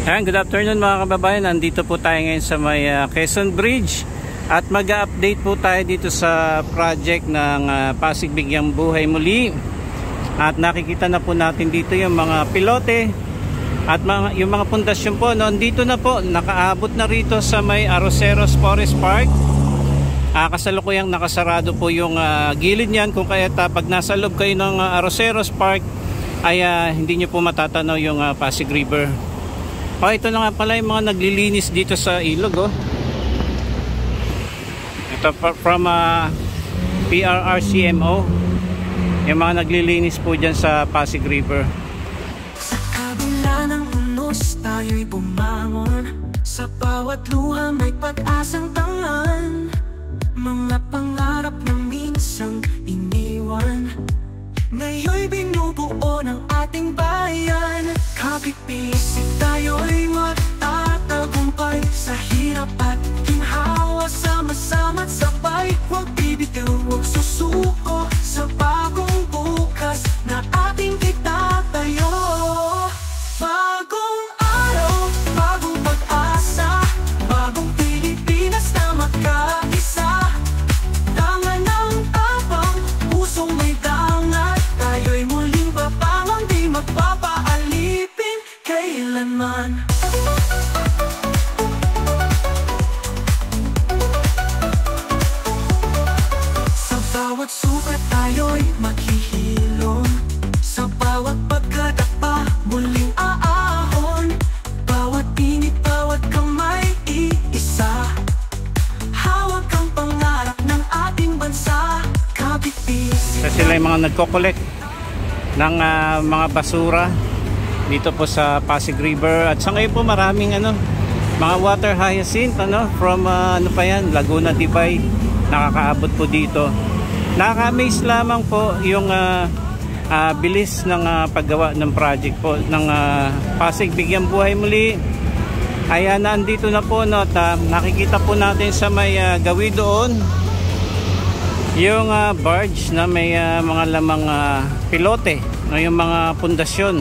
Ayan, good afternoon mga kababayan. Nandito po tayo ngayon sa may Quezon Bridge at mag-update po tayo dito sa project ng Pasig Bigyang Buhay Muli. At nakikita na po natin dito yung mga pilote at yung mga pundasyon po. Nandito na po, nakaabot na rito sa may Arroceros Forest Park. Kasalukuyang nakasarado po yung gilid niyan, kung kaya pag nasa loob kayo ng Arroceros Park ay hindi nyo po matatanaw yung Pasig River. Ito na nga pala yung mga naglilinis dito sa ilog. Ito from PRRCMO, yung mga naglilinis po dyan sa Pasig River. Sa kabila ng unos tayo'y bumangon, sa bawat luha may pag-asang tangan. Mga pangarap na minsang iniwan, ngayon'y binubuo ng ating bayan. Kapit-pisip tayo'y magtatagumpay, sa hirap at ginhawa sama-sama't sabay. Huwag bibitaw, huwag susuko sa bagong bukas na ating itatayo. Bagong araw, bagong pag-asa, bagong Pilipinas na magkaisa. Dangan ng tapang, pusong may dangat, tayo'y muling babangon, di magpapaalipin kailanman. Sa bawat sukat tayo'y maghihilom, sa bawat pagkadapa muling aahon. Bawat init, bawat kamay iisa, hawak ang pangarap ng ating bansa. Kapit-pisip. So sila yung mga nagko-collect ng mga basura dito po sa Pasig River. At sa ngayon po maraming mga water hyacinth from Laguna Tibay, nakakaabot po dito. Nakaka-amaze lamang po yung bilis ng paggawa ng project po ng Pasig Bigyang Buhay Muli. Ayan, nandito na po at nakikita po natin sa may gawid doon yung barge na may mga lamang pilote, yung mga pundasyon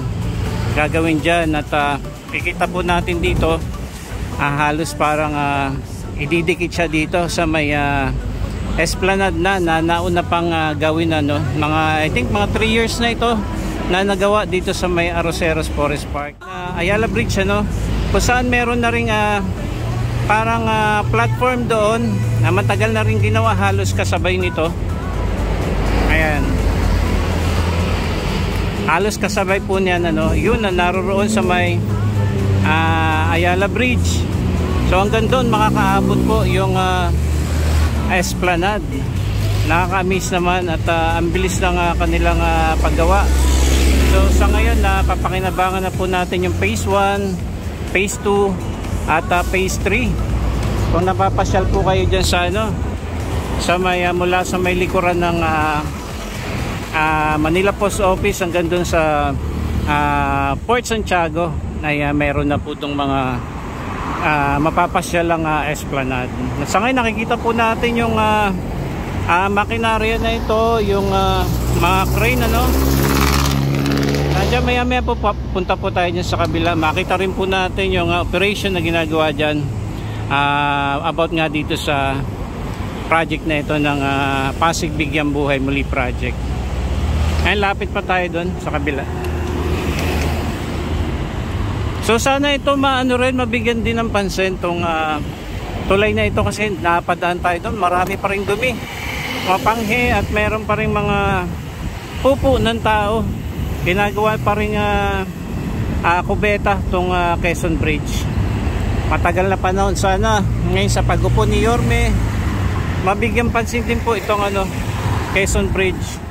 gagawin dyan. At kikita po natin dito halos parang ididikit siya dito sa may esplanade na nauna pang gawin mga I think mga 3 years na ito na nagawa dito sa may Arroceros Forest Park. Ayala Bridge kung saan meron na ring parang platform doon na matagal na rin ginawa, halos kasabay nito. Ayan, halos kasabay po niyan yun na naroon sa may Ayala Bridge. So hanggang doon makakaabot po yung esplanade. Nakaka-amaze naman at ang bilis ng kanilang paggawa. So sa ngayon papakinabangan na po natin yung phase 1, phase 2 at phase 3. Kung napapasyal po kayo dyan sa sa may mula sa may likuran ng Manila Post Office hanggang dun sa Port Santiago ay meron na po itong mga mapapasyal ang esplanade. Sa ngayon nakikita po natin yung makinarya na ito, yung mga crane Diyan maya po punta po tayo dyan sa kabila. Makita rin po natin yung operation na ginagawa dyan about nga dito sa project na ito ng Pasig Bigyang Buhay Muli project. Ayun, lapit pa tayo doon sa kabila. So sana ito mabigyan din ng pansin tong tulay na ito, kasi napadaan tayo doon, marami pa rin dumi, mapanghe, at meron pa rin mga pupo ng tao. Ginagawa pa rin kubeta tong Quezon Bridge. Matagal na panahon, sana ngayon sa pag-upo ni Yorme mabigyan pansin din po itong Quezon Bridge.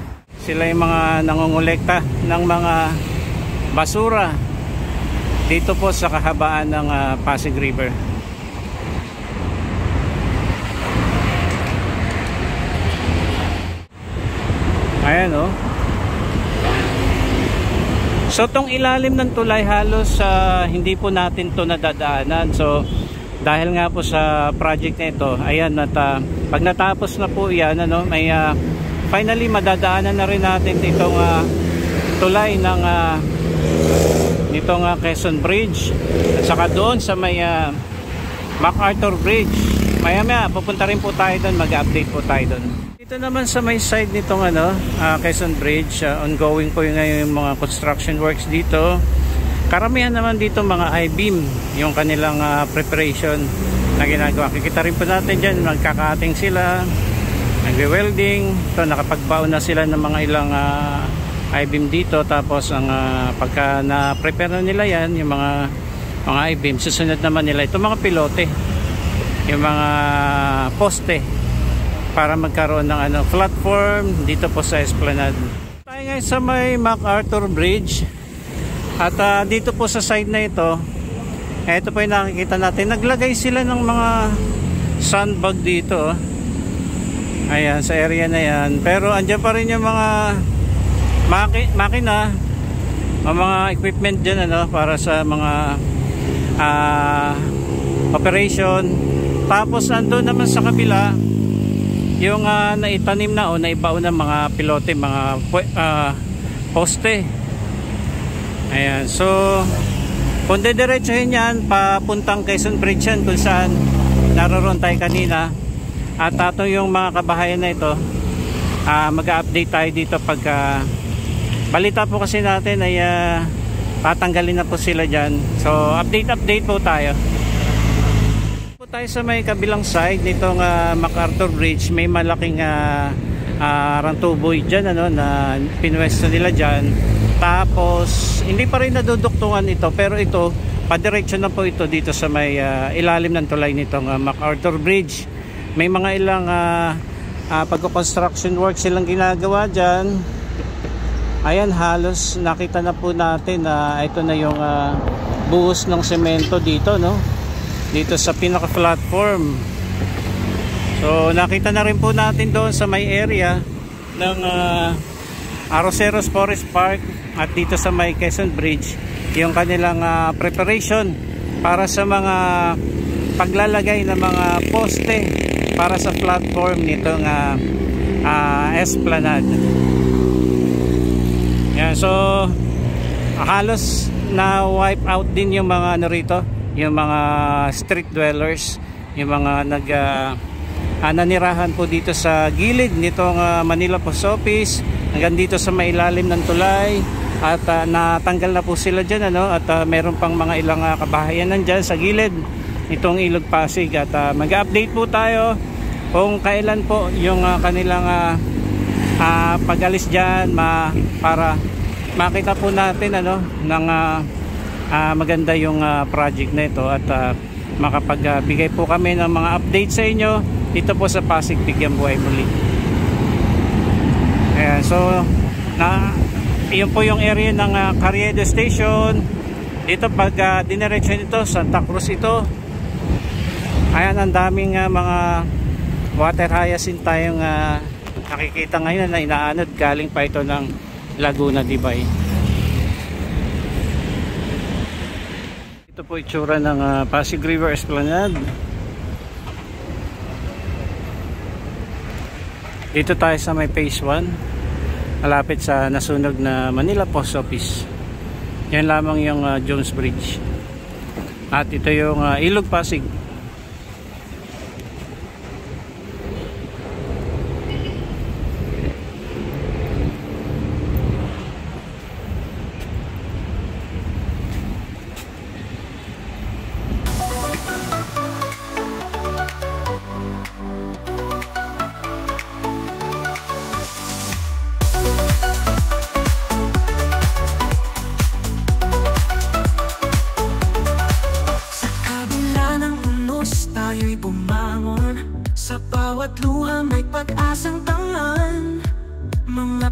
Sila yung mga nangongolekta ng mga basura dito po sa kahabaan ng Pasig River. Ayan So tong ilalim ng tulay halos hindi po natin to nadadaanan. So dahil nga po sa project na ito, ayan, at pag natapos na po yan may finally madadaanan na rin natin itong tulay ng nitong Quezon Bridge at saka doon sa may MacArthur Bridge. Maya pupunta rin po tayo doon, mag-update po tayo doon. Dito naman sa may side nitong Quezon Bridge, ongoing po yung mga construction works dito. Karamihan naman dito mga I-beam yung kanilang preparation na ginagawa. Kikita rin po natin dyan, magkakating sila, nagwe-welding. Ito, nakapagbaon na sila ng mga ilang I-beam dito. Tapos ang pagka na-prepare na nila yan, yung mga I-beam, susunod naman nila ito mga pilote, yung mga poste para magkaroon ng platform dito po sa Esplanade. Tayo ngayon sa may MacArthur Bridge at dito po sa side na ito po yung nakikita natin, naglagay sila ng mga sandbag dito. Ayan, sa area na yan, pero andyan pa rin yung mga makina, mga equipment dyan para sa mga operation. Tapos andun naman sa kabila yung naitanim na o naibaon ng mga pilote, mga poste. Ayan, so kung dediretsuhin yan papuntang Quezon Bridge yan, kung saan naroon tayo kanina. At atong yung mga kabahayan na ito, mag-update tayo dito pagka balita po kasi natin ay tatanggalin na po sila dyan. So update po tayo. Po tayo sa may kabilang side nitong MacArthur Bridge. May malaking rantuboy dyan na pinwesto nila dyan. Tapos hindi pa rin naduduktungan ito, pero ito padiretso na po ito dito sa may ilalim ng tulay nitong MacArthur Bridge. May mga ilang pagko-construction work silang ginagawa dyan. Ayan, halos nakita na po natin na ito na yung buhos ng semento dito, dito sa pinaka-platform. So nakita na rin po natin doon sa may area ng Arroceros Forest Park at dito sa may Quezon Bridge yung kanilang preparation para sa mga paglalagay ng mga poste para sa platform nitong Esplanade. Yan, so halos na wipe out din yung mga rito, yung mga street dwellers, yung mga nanirahan po dito sa gilid nitong Manila Post Office hanggang dito sa mailalim ng tulay. At natanggal na po sila dyan, at meron pang mga ilang kabahayan nandyan sa gilid itong Ilog Pasig. At mag-update po tayo kung kailan po yung kanilang pag-alis dyan, para makita po natin ng maganda yung project na ito, at makapagbigay po kami ng mga update sa inyo dito po sa Pasig Bigyan Buhay Muli. Ayan, so yun po yung area ng Carriedo Station. Dito pag diniretso nito, Santa Cruz ito. Ayan, ang daming mga water hyacinth tayong nakikita ngayon na inaanod. Galing pa ito ng Laguna, Dibay. Ito po itsura ng Pasig River Esplanade. Dito tayo sa may phase 1, malapit sa nasunog na Manila Post Office. Yan lamang yung Jones Bridge. At ito yung Ilog Pasig. Tayo'y bumangon, sa bawat luha may pag-asang tangan. Mga